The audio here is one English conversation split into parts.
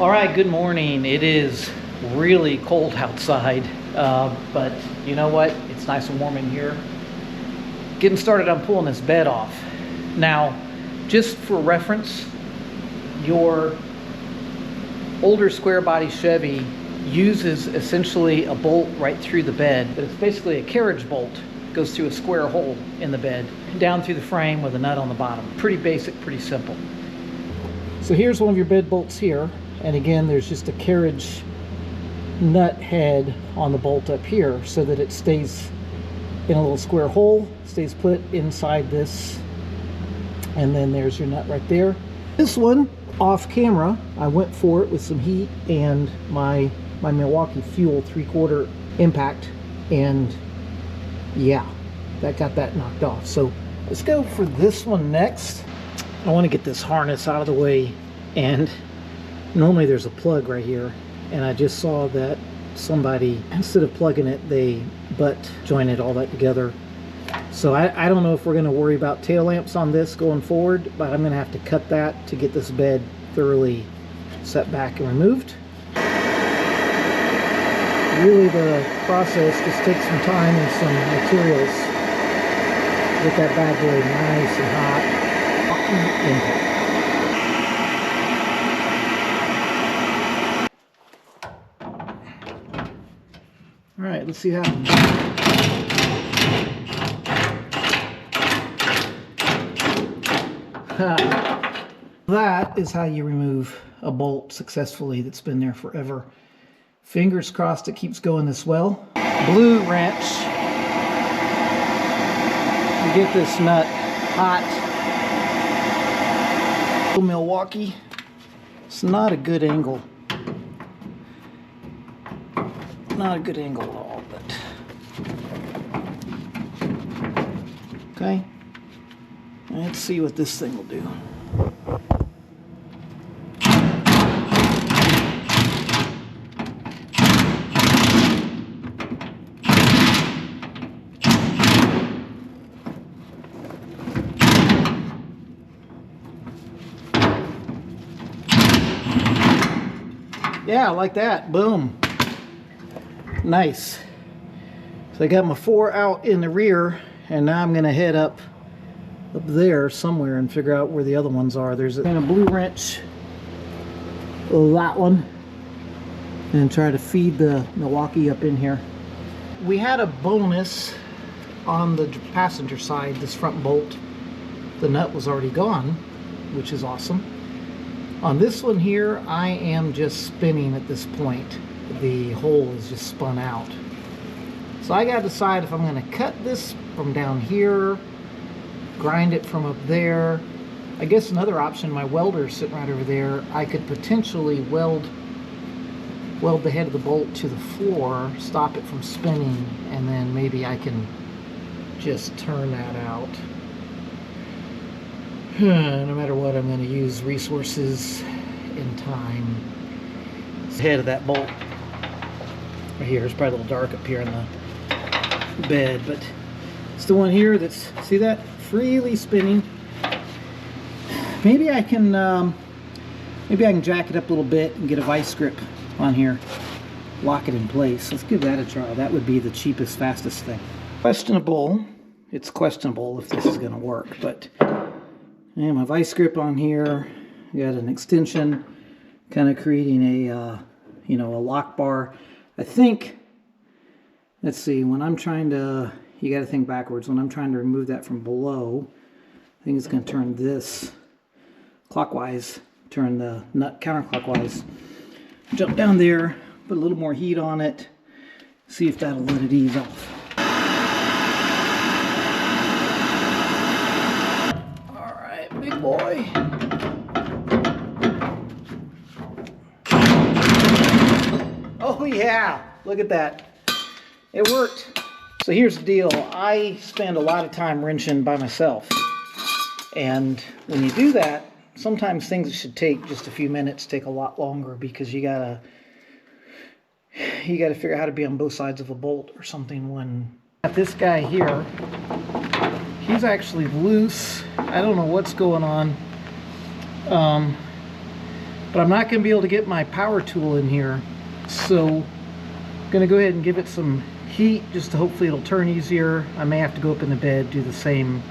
All right, good morning. It is really cold outside, but you know what? It's nice and warm in here. Getting started on pulling this bed off. Now, just for reference, your older square body Chevy uses essentially a bolt right through the bed, but it's basically a carriage bolt. Goes through a square hole in the bed, down through the frame with a nut on the bottom. Pretty basic, pretty simple. So here's one of your bed bolts here. And again, there's just a carriage nut head on the bolt up here so that it stays in a little square hole, stays put inside this. And then there's your nut right there. This one, off camera, I went for it with some heat and my Milwaukee Fuel 3/4 impact. And yeah, that got that knocked off. So let's go for this one next. I want to get this harness out of the way, and normally there's a plug right here, and I just saw that somebody, instead of plugging it, they butt jointed all that together. So I don't know if we're going to worry about tail lamps on this going forward, but I'm going to have to cut that to get this bed thoroughly set back and removed. Really, the process just takes some time and some materials. Get that bad boy nice and hot. All right, let's see how. That is how you remove a bolt successfully that's been there forever. Fingers crossed it keeps going this well. Blue wrench. You get this nut hot. Milwaukee. It's not a good angle. Not a good angle at all, but okay. Let's see what this thing will do. Yeah, like that. Boom. Nice. So I got my 4 out in the rear, and now I'm going to head up there somewhere and figure out where the other ones are. There's a blue wrench, that one, and try to feed the Milwaukee up in here. We had a bonus on the passenger side, this front bolt. The nut was already gone, which is awesome. On this one here, I am just spinning at this point. The hole is just spun out. So I gotta decide if I'm gonna cut this from down here, grind it from up there. I guess another option, my welder is sitting right over there. I could potentially weld the head of the bolt to the floor, stop it from spinning, and then maybe I can just turn that out. No matter what, I'm going to use resources and time. The head of that bolt right here is probably a little dark up here in the bed, but it's the one here that's, see that, freely spinning. Maybe I can jack it up a little bit and get a vice grip on here, lock it in place. Let's give that a try. That would be the cheapest, fastest thing. Questionable. It's questionable if this is going to work, but. And my vice grip on here, got an extension, kind of creating a, a lock bar. I think, let's see, when I'm trying to, you got to think backwards. When I'm trying to remove that from below, I think it's going to turn this clockwise, turn the nut counterclockwise. Jump down there, put a little more heat on it, see if that'll let it ease off. Big boy. Oh yeah, look at that. It worked. So here's the deal. I spend a lot of time wrenching by myself. And when you do that, sometimes things that should take just a few minutes take a lot longer because you gotta figure out how to be on both sides of a bolt or something. When got this guy here, he's actually loose. I don't know what's going on. but I'm not going to be able to get my power tool in here. So I'm going to go ahead and give it some heat just to hopefully it'll turn easier. I may have to go up in the bed, do the same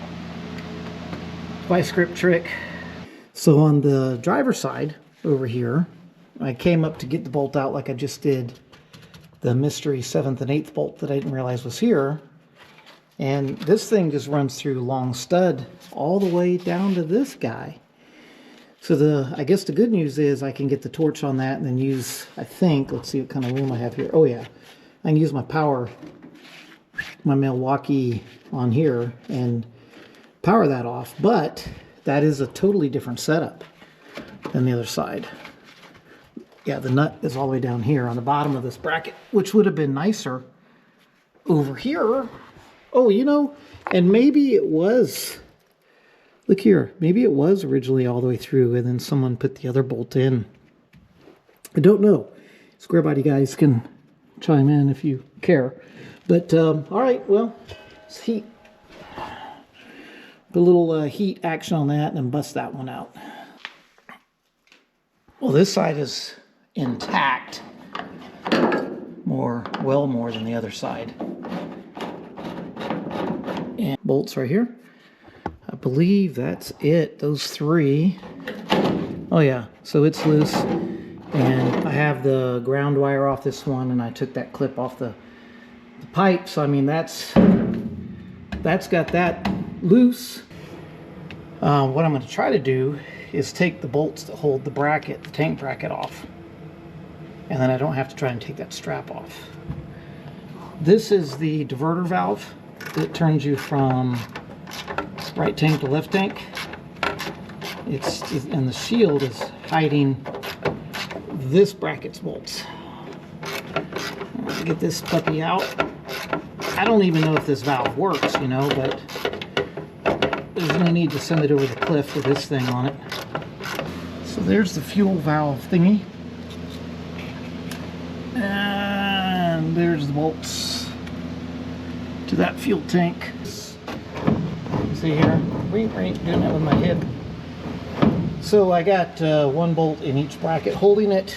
vice grip trick. So on the driver's side over here, I came up to get the bolt out like I just did the mystery 7th and 8th bolt that I didn't realize was here. And this thing just runs through long stud all the way down to this guy. So I guess the good news is I can get the torch on that and then use, I think, let's see what kind of room I have here. Oh yeah, I can use my Milwaukee on here and power that off. But that is a totally different setup than the other side. Yeah, the nut is all the way down here on the bottom of this bracket, which would have been nicer over here. Oh, you know, and maybe it was, look here, maybe it was originally all the way through and then someone put the other bolt in. I don't know. Square Body guys can chime in if you care. But, all right, well, let's heat. Put a little heat action on that and then bust that one out. Well, this side is intact. Well more than the other side. And bolts right here. I believe that's it, those 3. Oh yeah, so it's loose. And I have the ground wire off this one, and I took that clip off the pipe. So I mean, that's got that loose. What I'm going to try to do is take the bolts that hold the bracket, the tank bracket, off. And then I don't have to try and take that strap off. This is the diverter valve that turns you from right tank to left tank. And the shield is hiding this bracket's bolts. Get this puppy out. I don't even know if this valve works, you know, but there's no need to send it over the cliff with this thing on it. So there's the fuel valve thingy. And there's the bolts to that fuel tank. See here, doing that with my head. So I got 1 bolt in each bracket holding it.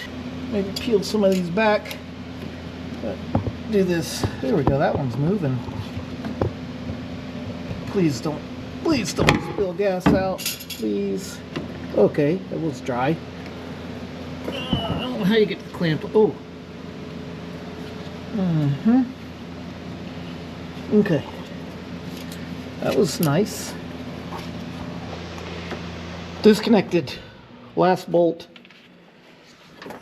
Maybe peel some of these back. But do this. There we go. That one's moving. Please don't spill gas out. Please. Okay, that was dry. I don't know how you get the clamp. Oh. Okay. That was nice. Disconnected last bolt.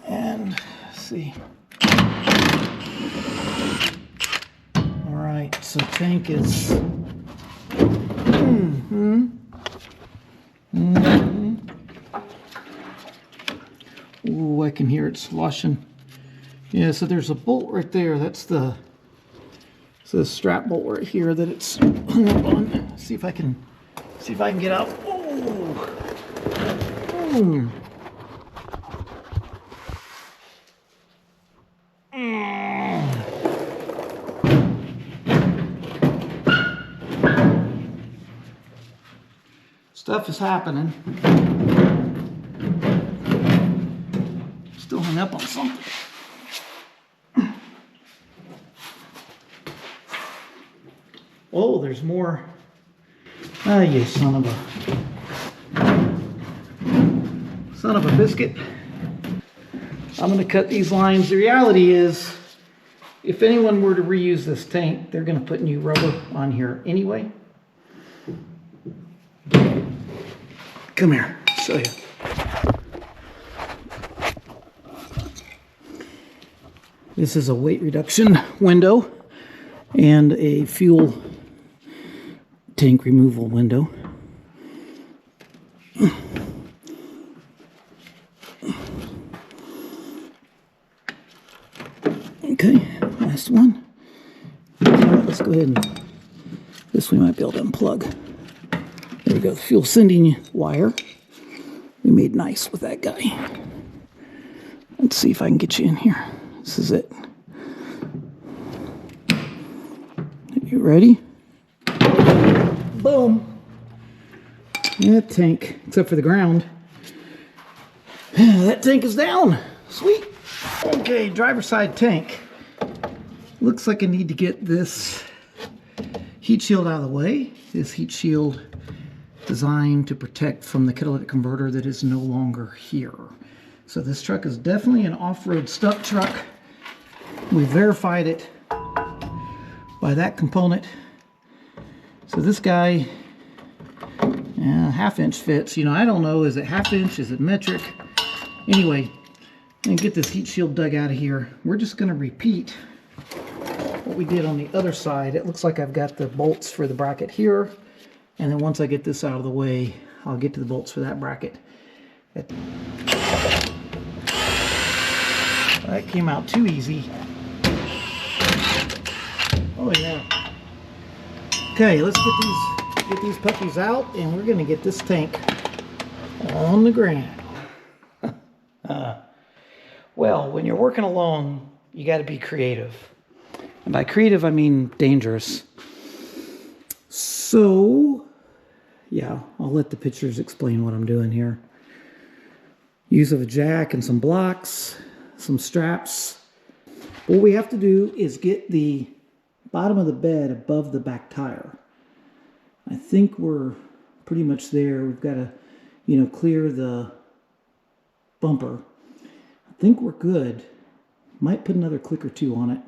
And let's see. Alright, so tank is Ooh, I can hear it sloshing. Yeah, so there's a bolt right there. That's the strap bolt right here that it's hung up on. See if I can get out. Oh. Stuff is happening. Still hung up on something. Oh, there's more. Ah, you son of a biscuit. I'm going to cut these lines. The reality is, if anyone were to reuse this tank, they're going to put new rubber on here anyway. Come here, I'll show you. This is a weight reduction window and a fuel tank removal window. Okay, last one. Let's go ahead and this we might be able to unplug. There we go, the fuel sending wire. We made nice with that guy. Let's see if I can get you in here. This is it. You ready? Boom. That tank, except for the ground, That tank is down. Sweet. Okay, driver's side tank. Looks like I need to get this heat shield out of the way. This heat shield designed to protect from the catalytic converter that is no longer here. So this truck is definitely an off-road stunt truck. We verified it by that component. So this guy, half-inch fits. You know, I don't know, is it half-inch, is it metric? Anyway, and get this heat shield dug out of here. We're just going to repeat what we did on the other side. It looks like I've got the bolts for the bracket here, and then once I get this out of the way, I'll get to the bolts for that bracket. That came out too easy. Oh yeah. Okay, let's get these puppies out, and we're gonna get this tank on the ground. Well, when you're working alone, you got to be creative, and by creative I mean dangerous. So yeah, I'll let the pictures explain what I'm doing here. Use of a jack and some blocks, some straps. What we have to do is get the bottom of the bed above the back tire. I think we're pretty much there. We've got to, you know, clear the bumper. I think we're good. Might put another click or two on it.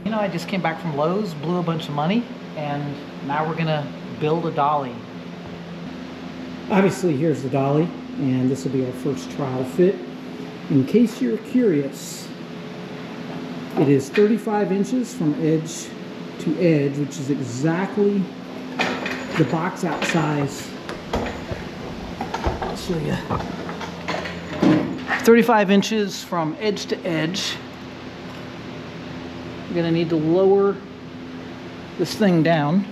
You know, I just came back from Lowe's, blew a bunch of money, and now we're gonna build a dolly. Obviously, here's the dolly, and this will be our first trial fit. In case you're curious, it is 35 inches from edge to edge, which is exactly the box out size. I'll show you. 35 inches from edge to edge. I'm gonna need to lower this thing down.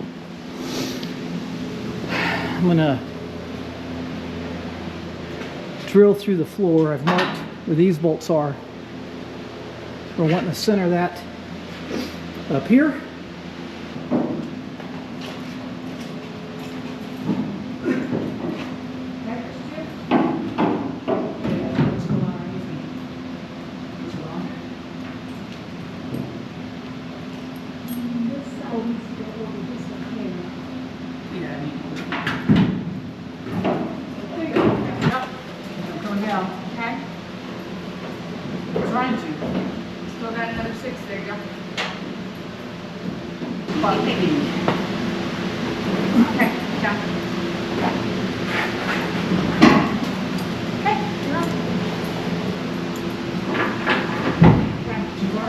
I'm gonna drill through the floor. I've marked where these bolts are. We're wanting to center that up here. Trying to. Still got another 6 there, you go. Okay, down. Okay, you're up. Okay, too far?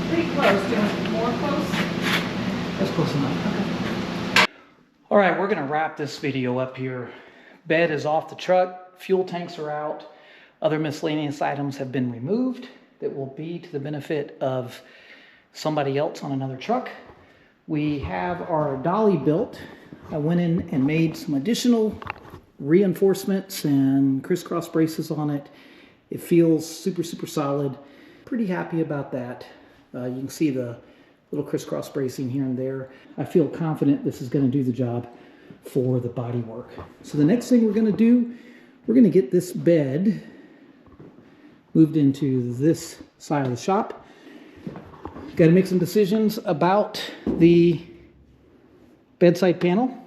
Pretty close. Do you want more close? That's close enough. Okay. All right, we're gonna wrap this video up here. Bed is off the truck. Fuel tanks are out. Other miscellaneous items have been removed that will be to the benefit of somebody else on another truck. We have our dolly built. I went in and made some additional reinforcements and crisscross braces on it. It feels super, super solid. Pretty happy about that. You can see the little crisscross bracing here and there. I feel confident this is going to do the job for the body work. So the next thing we're going to do, we're going to get this bed moved into this side of the shop. Got to make some decisions about the bedside panel,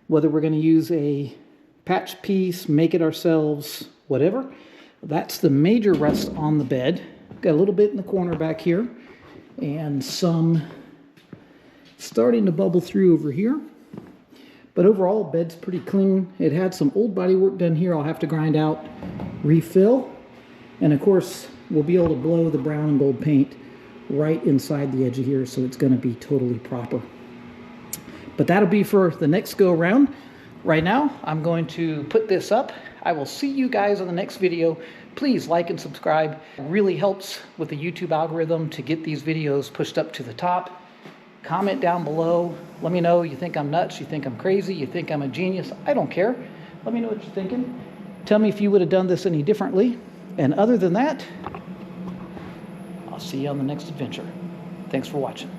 whether we're going to use a patch piece, make it ourselves, whatever. That's the major rest on the bed. Got a little bit in the corner back here and some starting to bubble through over here. But overall, bed's pretty clean. It had some old body work done here. I'll have to grind out, refill. And of course, we'll be able to blow the brown and gold paint right inside the edge of here, so it's going to be totally proper. But that'll be for the next go around. Right now, I'm going to put this up. I will see you guys on the next video. Please like and subscribe. It really helps with the YouTube algorithm to get these videos pushed up to the top. Comment down below. Let me know you think I'm nuts, you think I'm crazy, you think I'm a genius. I don't care. Let me know what you're thinking. Tell me if you would have done this any differently. And other than that, I'll see you on the next adventure. Thanks for watching.